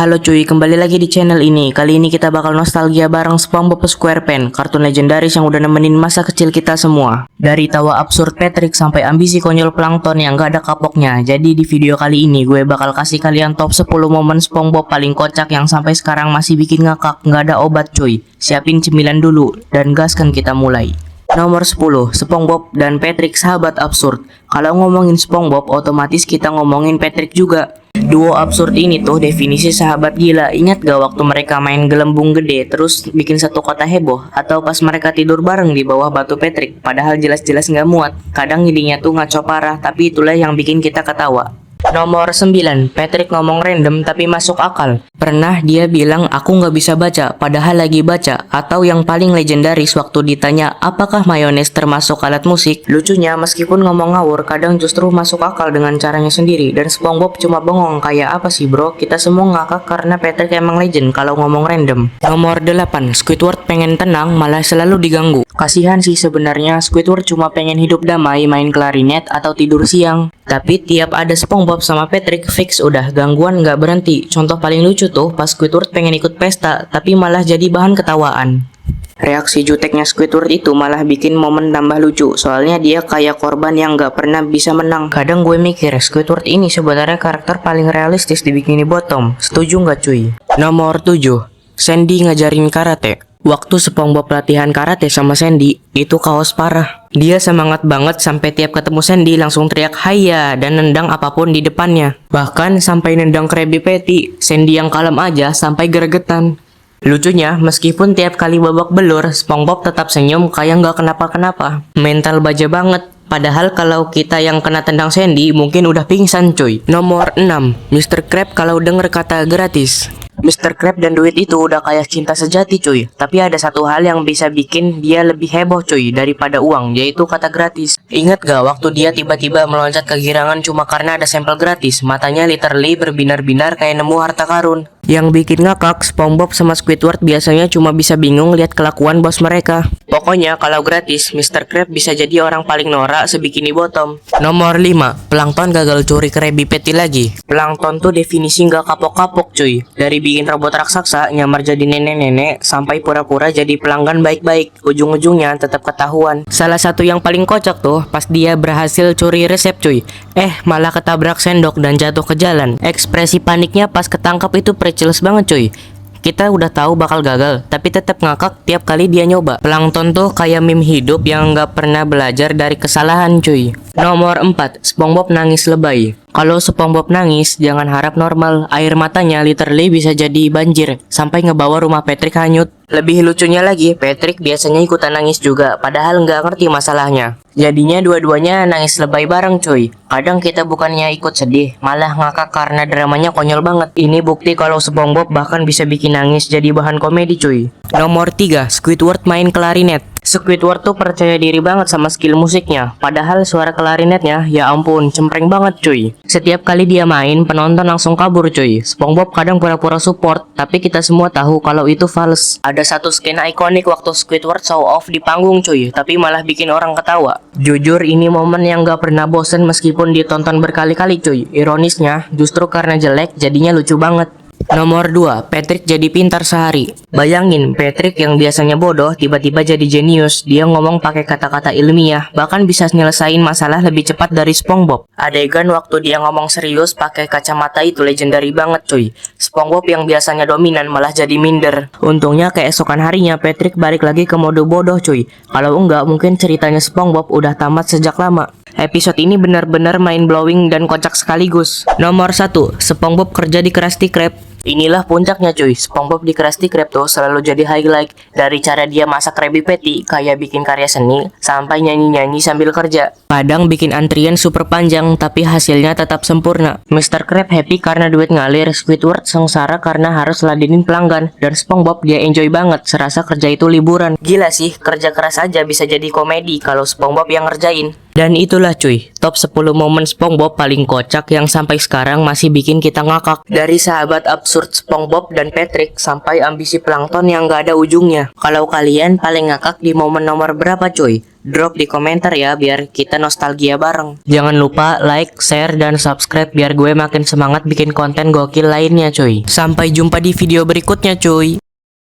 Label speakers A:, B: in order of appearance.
A: Halo cuy, kembali lagi di channel ini. Kali ini kita bakal nostalgia bareng SpongeBob SquarePants, kartun legendaris yang udah nemenin masa kecil kita semua. Dari tawa absurd Patrick sampai ambisi konyol Plankton yang gak ada kapoknya. Jadi di video kali ini gue bakal kasih kalian top 10 momen SpongeBob paling kocak yang sampai sekarang masih bikin ngakak, gak ada obat cuy. Siapin cemilan dulu dan gaskan kita mulai. Nomor 10, SpongeBob dan Patrick sahabat absurd. Kalau ngomongin SpongeBob, otomatis kita ngomongin Patrick juga. Duo absurd ini tuh definisi sahabat gila. Ingat gak waktu mereka main gelembung gede terus bikin satu kota heboh? Atau pas mereka tidur bareng di bawah batu Patrick, padahal jelas-jelas gak muat. Kadang idenya tuh ngaco parah, tapi itulah yang bikin kita ketawa. Nomor 9, Patrick ngomong random tapi masuk akal. Pernah dia bilang aku nggak bisa baca padahal lagi baca. Atau yang paling legendaris waktu ditanya apakah mayones termasuk alat musik. Lucunya meskipun ngomong ngawur kadang justru masuk akal dengan caranya sendiri. Dan SpongeBob cuma bengong kayak apa sih bro. Kita semua ngakak karena Patrick emang legend kalau ngomong random. Nomor 8, Squidward pengen tenang malah selalu diganggu. Kasihan sih sebenarnya, Squidward cuma pengen hidup damai, main klarinet atau tidur siang. Tapi tiap ada SpongeBob sama Patrick, fix udah gangguan nggak berhenti. Contoh paling lucu tuh pas Squidward pengen ikut pesta, tapi malah jadi bahan ketawaan. Reaksi juteknya Squidward itu malah bikin momen tambah lucu, soalnya dia kayak korban yang nggak pernah bisa menang. Kadang gue mikir, Squidward ini sebenarnya karakter paling realistis di Bikini Bottom. Setuju nggak cuy? Nomor 7, Sandy ngajarin karate. Waktu SpongeBob latihan karate sama Sandy, itu kaos parah. Dia semangat banget sampai tiap ketemu Sandy langsung teriak "Haya" dan nendang apapun di depannya. Bahkan sampai nendang Krabby Patty, Sandy yang kalem aja sampai gregetan. Lucunya, meskipun tiap kali babak belur, SpongeBob tetap senyum kayak nggak kenapa-kenapa. Mental baja banget. Padahal kalau kita yang kena tendang Sandy mungkin udah pingsan cuy. Nomor 6, Mr. Krab kalau denger kata gratis. Mr. Krab dan duit itu udah kayak cinta sejati cuy. Tapi ada satu hal yang bisa bikin dia lebih heboh cuy daripada uang, yaitu kata gratis. Ingat gak waktu dia tiba-tiba meloncat kegirangan cuma karena ada sampel gratis? Matanya literally berbinar-binar kayak nemu harta karun. Yang bikin ngakak, SpongeBob sama Squidward biasanya cuma bisa bingung lihat kelakuan bos mereka. Pokoknya kalau gratis, Mr. Krab bisa jadi orang paling norak sebikini bottom. Nomor 5, Plankton gagal curi Krabby Patty lagi. Plankton tuh definisi nggak kapok-kapok cuy. Dari bikin robot raksasa, nyamar jadi nenek-nenek, sampai pura-pura jadi pelanggan baik-baik. Ujung-ujungnya tetap ketahuan. Salah satu yang paling kocak tuh, pas dia berhasil curi resep cuy. Malah ketabrak sendok dan jatuh ke jalan. Ekspresi paniknya pas ketangkap itu jelas banget cuy. Kita udah tahu bakal gagal, tapi tetap ngakak tiap kali dia nyoba. Plankton tuh kayak meme hidup yang nggak pernah belajar dari kesalahan cuy. Nomor 4, SpongeBob nangis lebay. Kalau SpongeBob nangis, jangan harap normal. Air matanya literally bisa jadi banjir, sampai ngebawa rumah Patrick hanyut. Lebih lucunya lagi, Patrick biasanya ikutan nangis juga, padahal nggak ngerti masalahnya. Jadinya dua-duanya nangis lebay bareng cuy. Kadang kita bukannya ikut sedih, malah ngakak karena dramanya konyol banget. Ini bukti kalau SpongeBob bahkan bisa bikin nangis jadi bahan komedi cuy. Nomor 3, Squidward main klarinet. Squidward tuh percaya diri banget sama skill musiknya. Padahal suara klarinetnya, ya ampun, cempreng banget cuy. Setiap kali dia main, penonton langsung kabur cuy. SpongeBob kadang pura-pura support, tapi kita semua tahu kalau itu false. Ada satu skena ikonik waktu Squidward show off di panggung cuy, tapi malah bikin orang ketawa. Jujur ini momen yang gak pernah bosen meskipun ditonton berkali-kali cuy. Ironisnya, justru karena jelek jadinya lucu banget. Nomor 2, Patrick jadi pintar sehari. Bayangin, Patrick yang biasanya bodoh tiba-tiba jadi jenius. Dia ngomong pakai kata-kata ilmiah, bahkan bisa nyelesain masalah lebih cepat dari SpongeBob. Adegan waktu dia ngomong serius pakai kacamata itu legendary banget cuy. SpongeBob yang biasanya dominan malah jadi minder. Untungnya keesokan harinya Patrick balik lagi ke mode bodoh cuy. Kalau enggak mungkin ceritanya SpongeBob udah tamat sejak lama. Episode ini benar-benar mind blowing dan kocak sekaligus. Nomor 1, SpongeBob kerja di Krusty Krab. Inilah puncaknya cuy, SpongeBob di Krusty Krab tuh selalu jadi highlight. Dari cara dia masak Krabby Patty, kayak bikin karya seni, sampai nyanyi-nyanyi sambil kerja. Kadang bikin antrian super panjang, tapi hasilnya tetap sempurna. Mr. Krab happy karena duit ngalir, Squidward sengsara karena harus ladenin pelanggan, dan SpongeBob dia enjoy banget, serasa kerja itu liburan. Gila sih, kerja keras aja bisa jadi komedi kalau SpongeBob yang ngerjain. Dan itulah cuy, top 10 momen SpongeBob paling kocak yang sampai sekarang masih bikin kita ngakak. Dari sahabat absurd SpongeBob dan Patrick sampai ambisi Plankton yang gak ada ujungnya. Kalau kalian paling ngakak di momen nomor berapa cuy? Drop di komentar ya biar kita nostalgia bareng. Jangan lupa like, share, dan subscribe biar gue makin semangat bikin konten gokil lainnya cuy. Sampai jumpa di video berikutnya cuy.